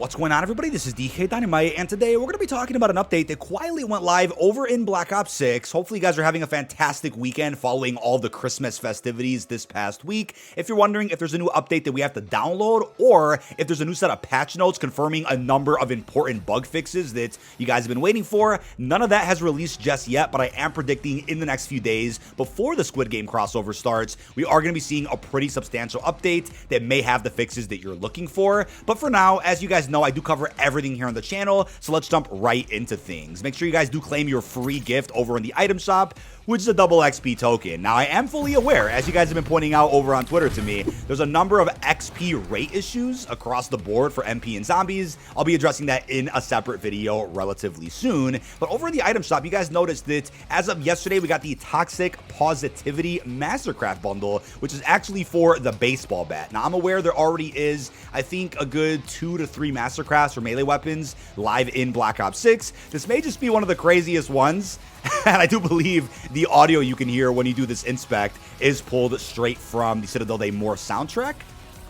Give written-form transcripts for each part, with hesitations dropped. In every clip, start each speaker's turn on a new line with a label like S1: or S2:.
S1: What's going on, everybody? This is dkdynamite, and today we're going to be talking about an update that quietly went live over in Black Ops 6. Hopefully you guys are having a fantastic weekend following all the Christmas festivities this past week. If you're wondering if there's a new update that we have to download, or if there's a new set of patch notes confirming a number of important bug fixes that you guys have been waiting for, none of that has released just yet, but I am predicting in the next few days, before the Squid Game crossover starts, we are going to be seeing a pretty substantial update that may have the fixes that you're looking for. But for now, as you guys know, I do cover everything here on the channel, so let's jump right into things. Make sure you guys do claim your free gift over in the item shop, which is a double XP token. Now, I am fully aware, as you guys have been pointing out over on Twitter to me, there's a number of XP rate issues across the board for MP and zombies. I'll be addressing that in a separate video relatively soon. But over in the item shop, you guys noticed that as of yesterday, we got the Toxic Positivity Mastercraft bundle, which is actually for the baseball bat. Now, I'm aware there already is, I think, a good 2 to 3 Mastercrafts for melee weapons live in Black Ops 6. This may just be one of the craziest ones. And I do believe the audio you can hear when you do this inspect is pulled straight from the Citadel Day More soundtrack.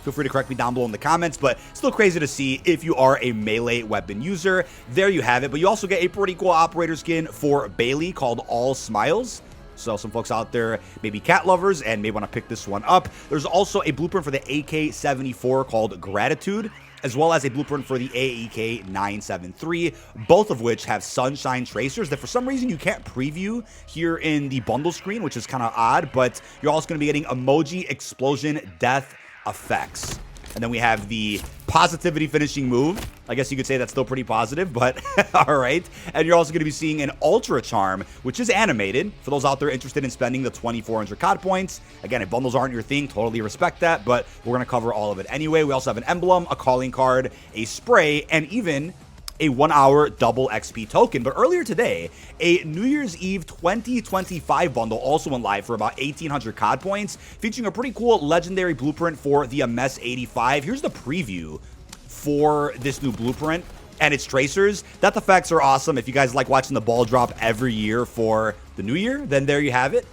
S1: Feel free to correct me down below in the comments, but still crazy to see if you are a melee weapon user. There you have it. But you also get a pretty cool operator skin for Bailey called All Smiles. So some folks out there may be cat lovers and may want to pick this one up. There's also a blueprint for the AK-74 called Gratitude, as well as a blueprint for the AEK-973, both of which have sunshine tracers that for some reason you can't preview here in the bundle screen, which is kind of odd, but you're also going to be getting emoji explosion death effects. And then we have the positivity finishing move. I guess you could say that's still pretty positive, but all right. And you're also going to be seeing an Ultra Charm, which is animated. For those out there interested in spending the 2,400 COD points. Again, if bundles aren't your thing, totally respect that, but we're going to cover all of it anyway. We also have an emblem, a calling card, a spray, and even a 1-hour double XP token. But earlier today, a New Year's Eve 2025 bundle also went live for about 1,800 COD points, featuring a pretty cool legendary blueprint for the MS-85. Here's the preview for this new blueprint and its tracers. Death effects are awesome. If you guys like watching the ball drop every year for the new year, then there you have it.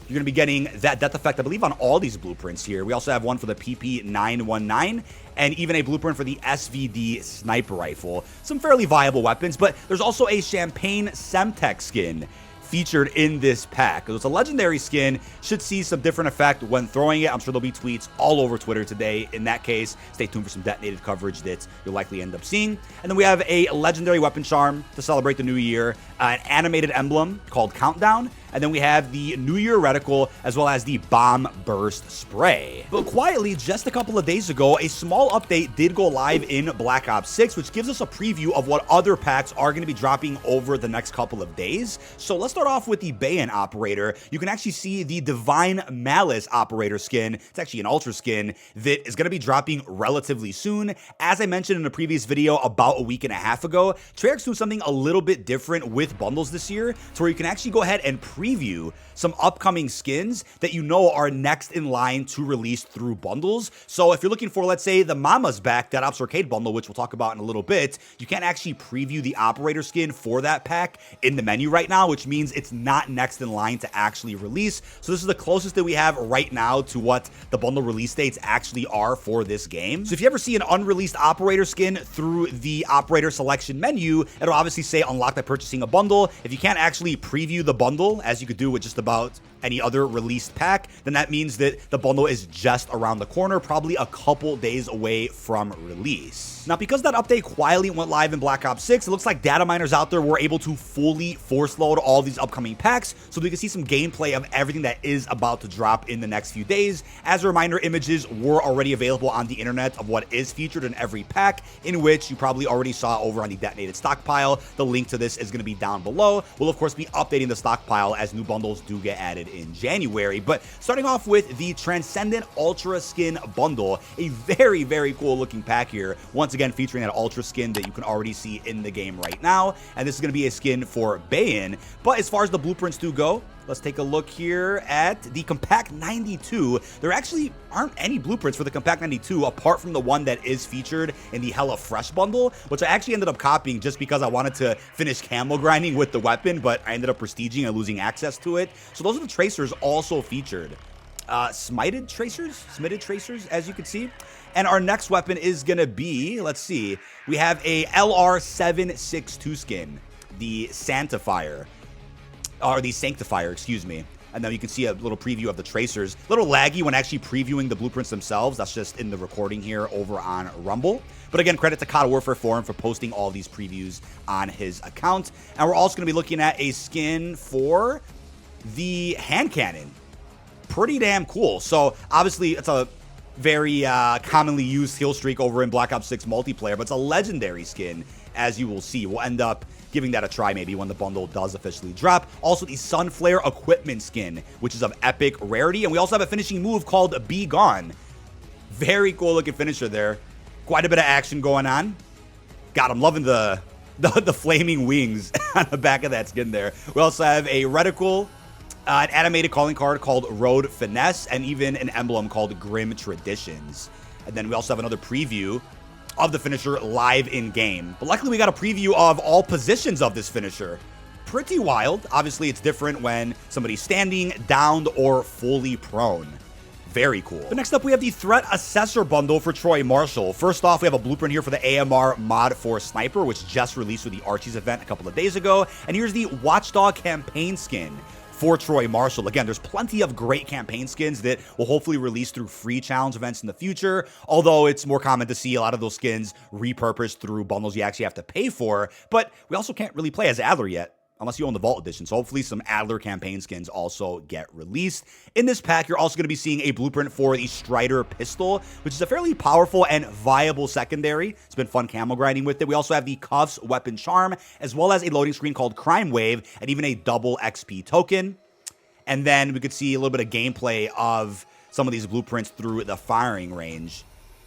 S1: You're going to be getting that death effect, I believe, on all these blueprints here. We also have one for the PP919 and even a blueprint for the SVD sniper rifle. Some fairly viable weapons, but there's also a Champagne Semtex skin featured in this pack. It's a legendary skin, should see some different effect when throwing it. I'm sure there'll be tweets all over Twitter today. In that case, stay tuned for some detonated coverage that you'll likely end up seeing. And then we have a legendary weapon charm to celebrate the new year, an animated emblem called Countdown, and then we have the New Year reticle, as well as the Bomb Burst spray. But quietly, just a couple of days ago, a small update did go live in Black Ops 6, which gives us a preview of what other packs are going to be dropping over the next couple of days. So let's start off with the Bayon operator. You can actually see the Divine Malice operator skin. It's actually an ultra skin that is going to be dropping relatively soon. As I mentioned in a previous video about a week and a half ago, Treyarch's doing something a little bit different with bundles this year, to where you can actually go ahead and preview some upcoming skins that you know are next in line to release through bundles. So if you're looking for, let's say, the Mama's Back Dead Ops Arcade bundle, which we'll talk about in a little bit, you can't actually preview the operator skin for that pack in the menu right now, which means it's not next in line to actually release. So this is the closest that we have right now to what the bundle release dates actually are for this game. So if you ever see an unreleased operator skin through the operator selection menu, it'll obviously say unlock by purchasing a bundle. If you can't actually preview the bundle, as you could do with just about any other released pack, then that means that the bundle is just around the corner, probably a couple days away from release. Now, because that update quietly went live in Black Ops 6, it looks like data miners out there were able to fully force load all these upcoming packs, so we can see some gameplay of everything that is about to drop in the next few days. As a reminder, images were already available on the internet of what is featured in every pack, in which you probably already saw over on the detonated stockpile. The link to this is going to be down below. We'll, of course, be updating the stockpile as new bundles do get added in January. But starting off with the Transcendent Ultra Skin Bundle, a very, very cool looking pack here. Once again, featuring that Ultra skin that you can already see in the game right now. And this is going to be a skin for Bayon. But as far as the blueprints do go, let's take a look here at the Compact 92. There actually aren't any blueprints for the Compact 92 apart from the one that is featured in the Hella Fresh bundle, which I actually ended up copying just because I wanted to finish camo grinding with the weapon, but I ended up prestiging and losing access to it. So those are the tracers also featured. smited tracers, as you can see. And our next weapon is going to be, let's see, we have a LR762 skin, the Sanctifier, excuse me. And then you can see a little preview of the tracers. A little laggy when actually previewing the blueprints themselves. That's just in the recording here over on Rumble. But again, credit to COD Warfare Forum for posting all these previews on his account. And we're also going to be looking at a skin for the hand cannon. Pretty damn cool. So obviously it's a very commonly used kill streak over in Black Ops 6 multiplayer, but it's a legendary skin, as you will see. We'll end up giving that a try maybe when the bundle does officially drop. Also, the Sunflare equipment skin, which is of epic rarity. And we also have a finishing move called Be Gone. Very cool looking finisher there. Quite a bit of action going on. God, I'm loving the flaming wings on the back of that skin there. We also have a reticle, an animated calling card called Road Finesse, and even an emblem called Grim Traditions. And then we also have another preview of the finisher live in-game. But luckily we got a preview of all positions of this finisher. Pretty wild. Obviously it's different when somebody's standing, downed, or fully prone. Very cool. But next up, we have the Threat Assessor bundle for Troy Marshal. First off, we have a blueprint here for the AMR mod for Sniper, which just released with the Archies event a couple of days ago. And here's the Watchdog campaign skin for Troy Marshal. Again, there's plenty of great campaign skins that will hopefully release through free challenge events in the future, although it's more common to see a lot of those skins repurposed through bundles you actually have to pay for. But we also can't really play as Adler yet, unless you own the Vault Edition. So hopefully some Adler campaign skins also get released. In this pack, you're also going to be seeing a blueprint for the Strider pistol, which is a fairly powerful and viable secondary. It's been fun camo grinding with it. We also have the Cuffs weapon charm, as well as a loading screen called Crime Wave, and even a double XP token. And then we could see a little bit of gameplay of some of these blueprints through the firing range.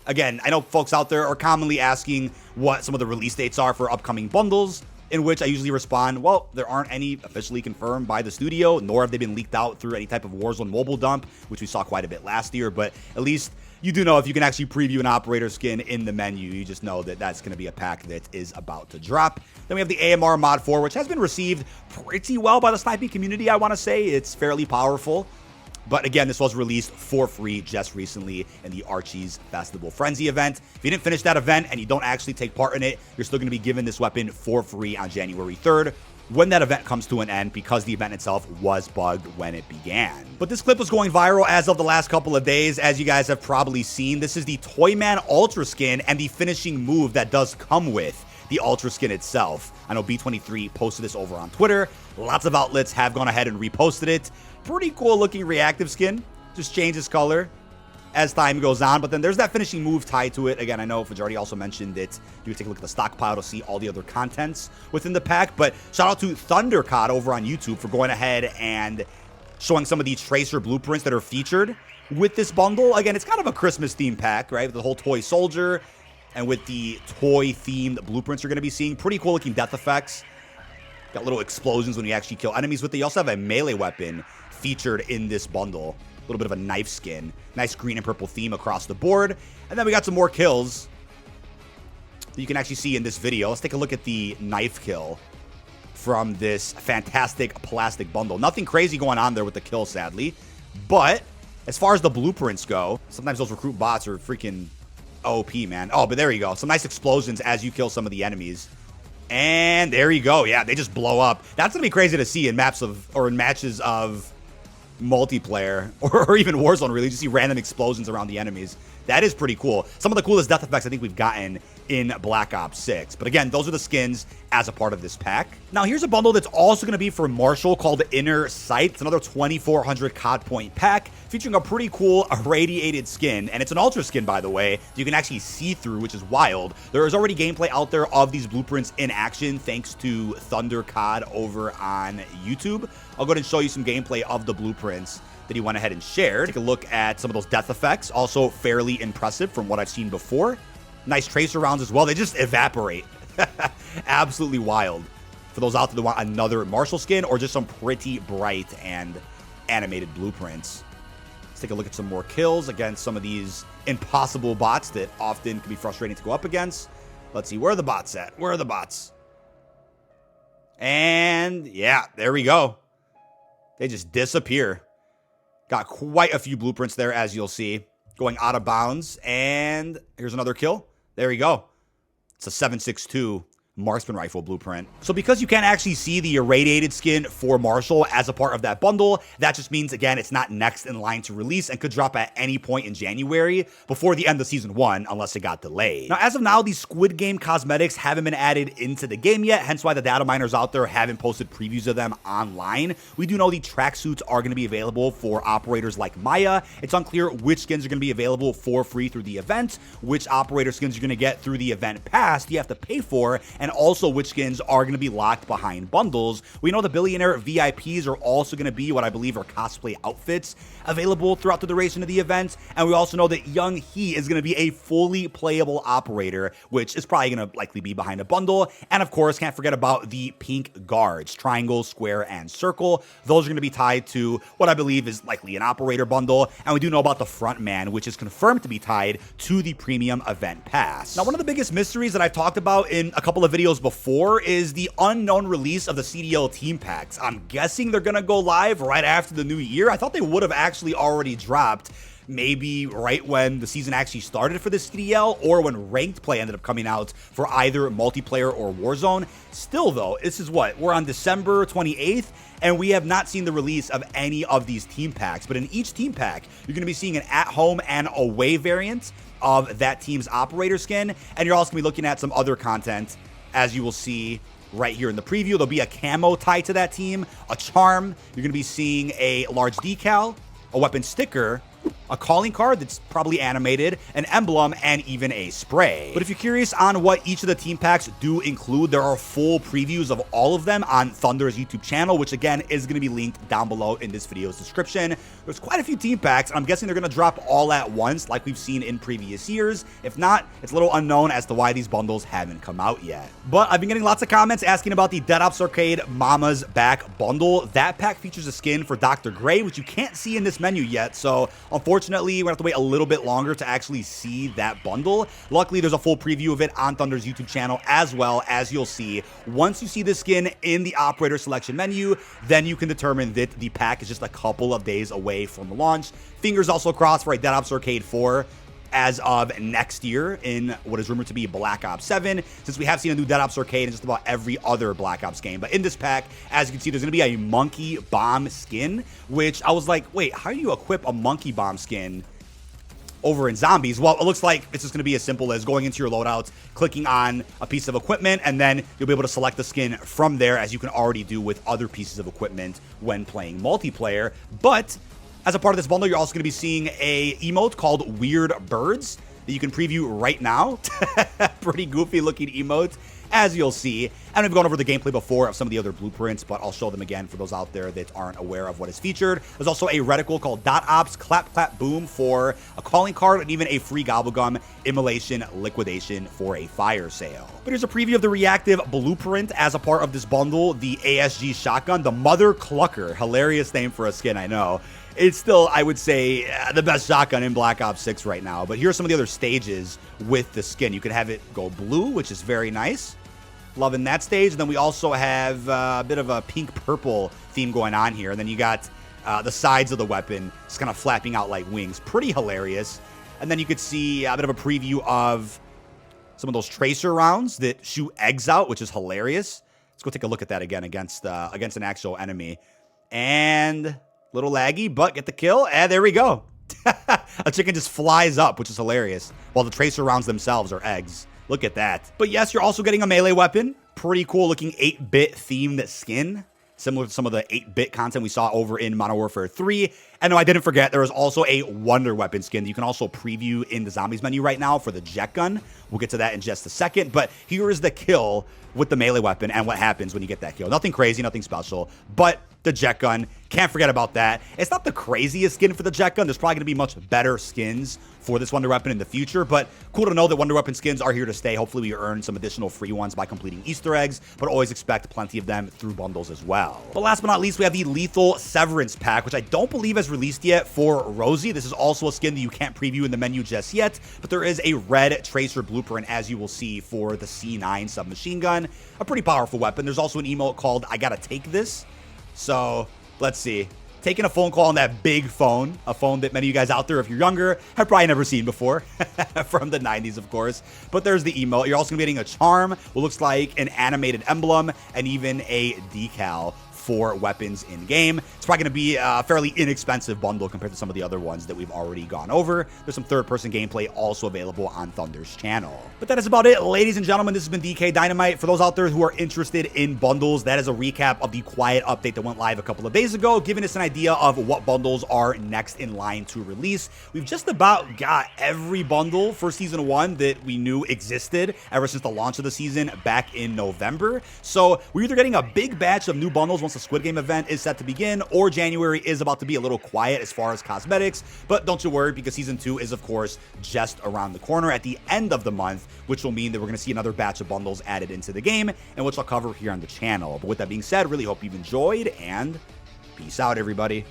S1: Again, I know folks out there are commonly asking what some of the release dates are for upcoming bundles, in which I usually respond, well, there aren't any officially confirmed by the studio, nor have they been leaked out through any type of Warzone mobile dump, which we saw quite a bit last year. But at least you do know if you can actually preview an operator skin in the menu, you just know that that's going to be a pack that is about to drop. Then we have the AMR Mod 4, which has been received pretty well by the sniping community, I want to say. It's fairly powerful. But again, this was released for free just recently in the Archies Festival Frenzy event. If you didn't finish that event and you don't actually take part in it, you're still going to be given this weapon for free on January 3rd when that event comes to an end, because the event itself was bugged when it began. But this clip was going viral as of the last couple of days, as you guys have probably seen. This is the Toyman Ultra skin and the finishing move that does come with the Ultra skin itself. I know B23 posted this over on Twitter. Lots of outlets have gone ahead and reposted it. Pretty cool looking reactive skin. Just changes color as time goes on. But then there's that finishing move tied to it. Again, I know Fajardi also mentioned that you would take a look at the stockpile to see all the other contents within the pack. But shout out to ThunderCod over on YouTube for going ahead and showing some of the tracer blueprints that are featured with this bundle. Again, it's kind of a Christmas themed pack, right? With the whole toy soldier and with the toy themed blueprints you're going to be seeing. Pretty cool looking death effects. Got little explosions when you actually kill enemies with it. You also have a melee weapon featured in this bundle. A little bit of a knife skin. Nice green and purple theme across the board. And then we got some more kills that you can actually see in this video. Let's take a look at the knife kill from this fantastic plastic bundle. Nothing crazy going on there with the kill, sadly. But as far as the blueprints go, sometimes those recruit bots are freaking OP, man. Oh, but there you go. Some nice explosions as you kill some of the enemies. And there you go. Yeah, they just blow up. That's going to be crazy to see in matches of multiplayer or even Warzone, really. Just see random explosions around the enemies. That is pretty cool. Some of the coolest death effects I think we've gotten in Black Ops 6. But again, those are the skins as a part of this pack. Now, here's a bundle that's also going to be for Marshal called Inner Sight. It's another 2,400 COD point pack featuring a pretty cool irradiated skin. And it's an ultra skin, by the way, you can actually see through, which is wild. There is already gameplay out there of these blueprints in action thanks to ThunderCod over on YouTube. I'll go ahead and show you some gameplay of the blueprints that he went ahead and shared. Take a look at some of those death effects. Also fairly impressive from what I've seen before. Nice tracer rounds as well. They just evaporate. Absolutely wild. For those out there that want another Marshal skin or just some pretty bright and animated blueprints. Let's take a look at some more kills against some of these impossible bots that often can be frustrating to go up against. Let's see, where are the bots at? Where are the bots? And yeah, there we go. They just disappear. Got quite a few blueprints there, as you'll see. Going out of bounds, and here's another kill. There you go. It's a 7.62 marksman rifle blueprint. So because you can't actually see the irradiated skin for Marshal as a part of that bundle, that just means, again, it's not next in line to release and could drop at any point in January before the end of Season 1, unless it got delayed. Now, as of now, these Squid Game cosmetics haven't been added into the game yet, hence why the data miners out there haven't posted previews of them online. We do know the tracksuits are going to be available for operators like Maya. It's unclear which skins are going to be available for free through the event, which operator skins you're going to get through the event pass you have to pay for, and also which skins are going to be locked behind bundles. We know the billionaire VIPs are also going to be what I believe are cosplay outfits available throughout the duration of the event, and we also know that Young He is going to be a fully playable operator, which is probably going to likely be behind a bundle. And of course, can't forget about the pink guards, triangle, square, and circle. Those are going to be tied to what I believe is likely an operator bundle, and we do know about the front man, which is confirmed to be tied to the premium event pass. Now, one of the biggest mysteries that I've talked about in a couple of videos before is the unknown release of the CDL team packs. I'm guessing they're going to go live right after the new year. I thought they would have actually already dropped, maybe right when the season actually started for the CDL, or when ranked play ended up coming out for either multiplayer or Warzone. Still though, this is what, we're on December 28th, and we have not seen the release of any of these team packs. But in each team pack, you're going to be seeing an at-home and away variant of that team's operator skin, and you're also going to be looking at some other content, as you will see right here in the preview. There'll be a camo tied to that team, a charm. You're going to be seeing a large decal, a weapon sticker, a calling card that's probably animated, an emblem, and even a spray. But if you're curious on what each of the team packs do include, there are full previews of all of them on Thunder's YouTube channel, which again is going to be linked down below in this video's description. There's quite a few team packs, and I'm guessing they're going to drop all at once like we've seen in previous years. If not, it's a little unknown as to why these bundles haven't come out yet. But I've been getting lots of comments asking about the Dead Ops Arcade Mama's Back bundle. That pack features a skin for Dr. Gray, which you can't see in this menu yet, so unfortunately, we're going to have to wait a little bit longer to actually see that bundle. Luckily, there's a full preview of it on Thunder's YouTube channel, as well as you'll see. Once you see the skin in the operator selection menu, then you can determine that the pack is just a couple of days away from launch. Fingers also crossed for a Dead Ops Arcade 4 as of next year in what is rumored to be Black Ops 7, since we have seen a new Dead Ops Arcade in just about every other Black Ops game. But in this pack, as you can see, there's going to be a monkey bomb skin, which I was like, wait, how do you equip a monkey bomb skin over in Zombies? Well, it looks like it's just going to be as simple as going into your loadouts, clicking on a piece of equipment, and then you'll be able to select the skin from there, as you can already do with other pieces of equipment when playing multiplayer. But as a part of this bundle, you're also going to be seeing a emote called Weird Birds that you can preview right now. Pretty goofy looking emote, as you'll see. And we've gone over the gameplay before of some of the other blueprints, but I'll show them again for those out there that aren't aware of what is featured. There's also a reticle called Dot Ops Clap Clap Boom for a calling card, and even a free Gobblegum Immolation Liquidation for a fire sale. But here's a preview of the reactive blueprint as a part of this bundle, the ASG shotgun, the Mother Clucker. Hilarious name for a skin, I know. It's still, I would say, the best shotgun in Black Ops 6 right now. But here are some of the other stages with the skin. You can have it go blue, which is very nice. Loving that stage. And then we also have a bit of a pink-purple theme going on here. And then you got the sides of the weapon just kind of flapping out like wings. Pretty hilarious. And then you could see a bit of a preview of some of those tracer rounds that shoot eggs out, which is hilarious. Let's go take a look at that again against an actual enemy. And little laggy, but get the kill, and there we go. A chicken just flies up, which is hilarious, while the tracer rounds themselves are eggs. Look at that. But yes, you're also getting a melee weapon. Pretty cool looking 8-bit themed skin, similar to some of the 8-bit content we saw over in Modern Warfare 3. And no, I didn't forget, there is also a Wonder Weapon skin that you can also preview in the Zombies menu right now for the jet gun. We'll get to that in just a second, but here is the kill with the melee weapon and what happens when you get that kill. Nothing crazy, nothing special, but the jet gun, can't forget about that. It's not the craziest skin for the jet gun. There's probably going to be much better skins for this Wonder Weapon in the future, but cool to know that Wonder Weapon skins are here to stay. Hopefully we earn some additional free ones by completing Easter eggs, but always expect plenty of them through bundles as well. But last but not least, we have the Lethal Severance pack, which I don't believe has released yet for Rossi. This is also a skin that you can't preview in the menu just yet, but there is a red tracer blueprint, as you will see, for the C9 submachine gun. A pretty powerful weapon. There's also an emote called I Gotta Take This. So let's see. taking a phone call on that big phone, a phone that many of you guys out there, if you're younger, have probably never seen before, from the 90s, of course. But there's the emote. You're also going to be getting a charm, what looks like an animated emblem, and even a decal for weapons in game. It's probably going to be a fairly inexpensive bundle compared to some of the other ones that we've already gone over. There's some third-person gameplay also available on Thunder's channel. But that is about it, ladies and gentlemen. This has been DK Dynamite. For those out there who are interested in bundles, that is a recap of the Quiet update that went live a couple of days ago, giving us an idea of what bundles are next in line to release. We've just about got every bundle for Season 1 that we knew existed ever since the launch of the season back in November. So we're either getting a big batch of new bundles once the Squid Game event is set to begin, or January is about to be a little quiet as far as cosmetics. But don't you worry, because Season 2 is, of course, just around the corner at the end of the month, which will mean that we're going to see another batch of bundles added into the game, and which I'll cover here on the channel. But with that being said, really hope you've enjoyed, and peace out, everybody.